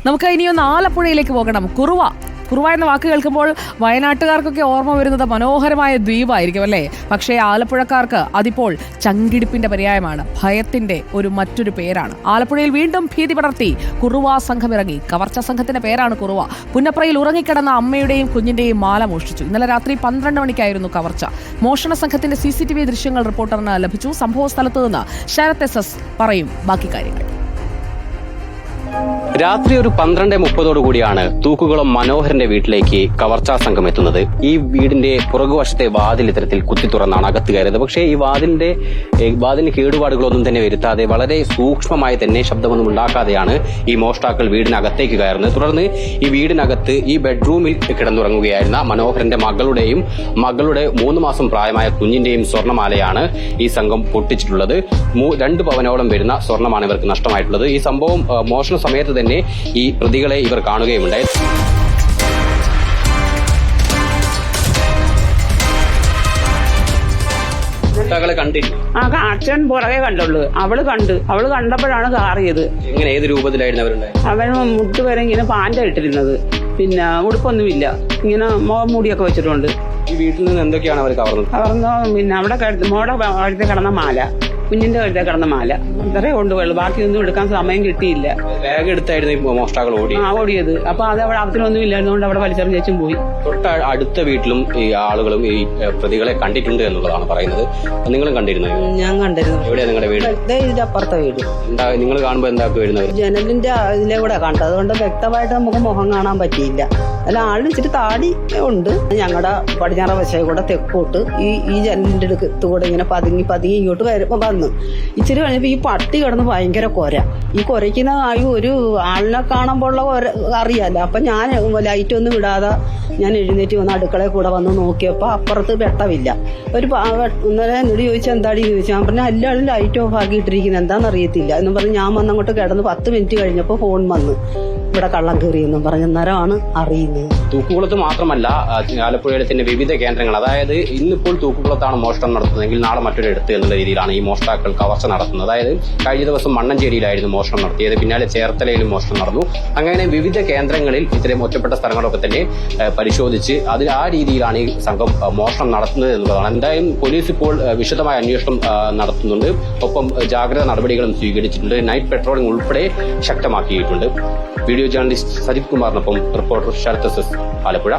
നമുക്ക് ഇനിയൊന്ന് ആലപ്പുഴയിലേക്ക് പോകണം. കുറുവ എന്ന വാക്ക് കേൾക്കുമ്പോൾ വയനാട്ടുകാർക്കൊക്കെ ഓർമ്മ വരുന്നത് മനോഹരമായ ദ്വീപായിരിക്കും അല്ലേ? പക്ഷേ ആലപ്പുഴക്കാർക്ക് അതിപ്പോൾ ചങ്കിടിപ്പിന്റെ പര്യായമാണ്, ഭയത്തിന്റെ മറ്റൊരു പേരാണ്. ആലപ്പുഴയിൽ വീണ്ടും ഭീതി പടർത്തി കുറുവ സംഘം ഇറങ്ങി. കവർച്ച സംഘത്തിന്റെ പേരാണ് കുറുവ. പുന്നപ്രയിൽ ഉറങ്ങിക്കിടന്ന അമ്മയുടെയും കുഞ്ഞിന്റെയും മാല മോഷ്ടിച്ചു. ഇന്നലെ രാത്രി 12 മണിക്കായിരുന്നു കവർച്ച. മോഷണ സംഘത്തിന്റെ CCTV ദൃശ്യങ്ങൾ റിപ്പോർട്ടറിന് ലഭിച്ചു. സംഭവ സ്ഥലത്ത് നിന്ന് ശരത് SS പറയും ബാക്കി കാര്യങ്ങൾ. രാത്രി ഒരു 12:30 കൂടിയാണ് തൂക്കുകുളം മനോഹരന്റെ വീട്ടിലേക്ക് കവർച്ചാ സംഘം എത്തുന്നത്. ഈ വീടിന്റെ പുറകുവശത്തെ വാതിൽ ഇത്തരത്തിൽ കുത്തി തുറന്നാണ് അകത്ത് കയറിയത്. പക്ഷേ ഈ വാതിലിന് കേടുപാടുകളൊന്നും തന്നെ വരുത്താതെ വളരെ സൂക്ഷ്മമായി തന്നെ ശബ്ദമൊന്നും ഉണ്ടാക്കാതെയാണ് ഈ മോഷ്ടാക്കൾ വീടിനകത്തേക്ക് കയറുന്നത്. തുടർന്ന് ഈ വീടിനകത്ത് ഈ ബെഡ്റൂമിൽ കിടന്നുറങ്ങുകയായിരുന്ന മനോഹരന്റെ മകളുടെ 3 മാസം പ്രായമായ കുഞ്ഞിന്റെയും സ്വർണ്ണമാലയാണ് ഈ സംഘം പൊട്ടിച്ചിട്ടുള്ളത്. 2 പവനോളം വരുന്ന സ്വർണ്ണമാണ് ഇവർക്ക് നഷ്ടമായിട്ടുള്ളത്. ഈ സംഭവം മോഷണ സമയത്ത് തന്നെ ഈ പ്രതികളെ ഇവർ കാണുകയുണ്ടായി. അച്ഛൻ പുറകെ കണ്ടുള്ളൂ. അവള് കണ്ടപ്പോഴാണ് കാറിയത്. എങ്ങനെ, ഏത് രൂപത്തിലായിരുന്നു അവരുണ്ടായത്? അവൻ മുട്ടുവരെ ഇങ്ങനെ പാൻ്റ ഇട്ടിരുന്നത്, പിന്നെ ഉടുപ്പൊന്നുമില്ല, ഇങ്ങനെ മൂടിയൊക്കെ വെച്ചിട്ടുണ്ട്. ഈ വീട്ടിൽ നിന്ന് എന്തൊക്കെയാണ് അവർ കവർന്നു? പിന്നെ അവിടെ മോടെ കഴുത്തിൽ കിടന്ന മാല, കുഞ്ഞിന്റെ കഴുത്തിൽ കിടന്ന മാല, അത്രേ കൊണ്ടുപോയുള്ളൂ. ബാക്കിയൊന്നും എടുക്കാൻ സമയം കിട്ടിയില്ല. ബാഗ് എടുത്തായിരുന്നു മോഷ്ടാക്കൾ ഓടിയത്. അപ്പൊ അത് അവിടെ അവത്തിനൊന്നും ഇല്ലായിരുന്നുകൊണ്ട് അവിടെ വലിച്ചെറിഞ്ഞും പോയി. തൊട്ട് അടുത്ത വീട്ടിലും ഈ ആളുകളും ഈ പ്രതികളെ കണ്ടിട്ടുണ്ട് എന്നുള്ളതാണ് പറയുന്നത്. നിങ്ങളും കണ്ടിരുന്നു? ഞാൻ കണ്ടിരുന്നു. എവിടെയാ നിങ്ങളുടെ വീട്? ഇതിന്റെ അപ്പുറത്തെ വീട്. നിങ്ങൾ കാണുമ്പോ എന്താക്കി വരുന്നത്? ജനലിന്റെ ഇതിലെ കൂടെ കണ്ടത്, അതുകൊണ്ട് വ്യക്തമായിട്ട് നമുക്ക് മുഖം കാണാൻ പറ്റിയില്ല. അല്ല, ആളിന് ഇച്ചിരി താടി ഉണ്ട്. ഞങ്ങളുടെ പടിഞ്ഞാറ വശം കൂടെ തെക്കോട്ട് ഈ ജനലിന്റെ അടുത്തുകൂടെ ഇങ്ങനെ പതുങ്ങി ഇങ്ങോട്ട് വന്ന് ഇച്ചിരി കഴിഞ്ഞപ്പോ ഈ പട്ടി കിടന്ന് ഭയങ്കര കൊര. ഈ കൊരയ്ക്കുന്ന ഒരു ആളിനെ കാണുമ്പോഴുള്ള അറിയാലോ. അപ്പൊ ഞാൻ ലൈറ്റ് ഒന്നും വിടാതെ ഞാൻ എഴുന്നേറ്റ് വന്ന് അടുക്കളയിൽ കൂടെ വന്ന് നോക്കിയപ്പോ അപ്പുറത്ത് വെട്ടമില്ല. ഇന്നലെ എന്നോട് ചോദിച്ചാൽ എന്താടി ചോദിച്ചു. ഞാൻ പറഞ്ഞ എല്ലാവരും ലൈറ്റ് ഓഫ് ആക്കിയിട്ടിരിക്കുന്നത്, എന്താണെന്ന് അറിയത്തില്ല എന്ന് പറഞ്ഞ് ഞാൻ വന്നങ്ങോട്ട് കിടന്ന് 10 മിനിറ്റ് കഴിഞ്ഞപ്പോൾ ഫോൺ വന്ന് ഇവിടെ കള്ളം കയറിയെന്നും പറഞ്ഞ നേരമാണ് അറിയുന്നത്. തൂക്കുകുളത്ത് മാത്രമല്ല, ആലപ്പുഴയിലെ തന്നെ വിവിധ കേന്ദ്രങ്ങൾ, അതായത് ഇന്നിപ്പോൾ തൂക്കുകുളത്താണ് മോഷണം നടത്തുന്നതെങ്കിൽ നാളെ മറ്റൊരിടത്ത് എന്നുള്ള രീതിയിലാണ് ഈ മോഷ്ടാക്കൾ കവർച്ച നടത്തുന്നത്. അതായത് കഴിഞ്ഞ ദിവസം മണ്ണഞ്ചേരിയിലായിരുന്നു മോഷണം നടത്തിയത്, പിന്നാലെ ചേർത്തലയിലും മോഷണം നടന്നു. അങ്ങനെ വിവിധ കേന്ദ്രങ്ങളിൽ ഇത്തരം ഒറ്റപ്പെട്ട സ്ഥലങ്ങളൊക്കെ തന്നെ പരിശോധിച്ച് ആ രീതിയിലാണ് ഈ സംഘം മോഷണം നടത്തുന്നത് എന്നുള്ളതാണ്. എന്തായാലും പോലീസ് ഇപ്പോൾ വിശദമായ അന്വേഷണം നടത്തുന്നുണ്ട്. ഒപ്പം ജാഗ്രതാ നടപടികളും സ്വീകരിച്ചിട്ടുണ്ട്. നൈറ്റ് പെട്രോളിംഗ് ഉൾപ്പെടെ ശക്തമാക്കിയിട്ടുണ്ട്. വീഡിയോ ജേർണലിസ്റ്റ് സജിത് കുമാറിനൊപ്പം റിപ്പോർട്ടർ ശരത് SS, ആലപ്പുഴ.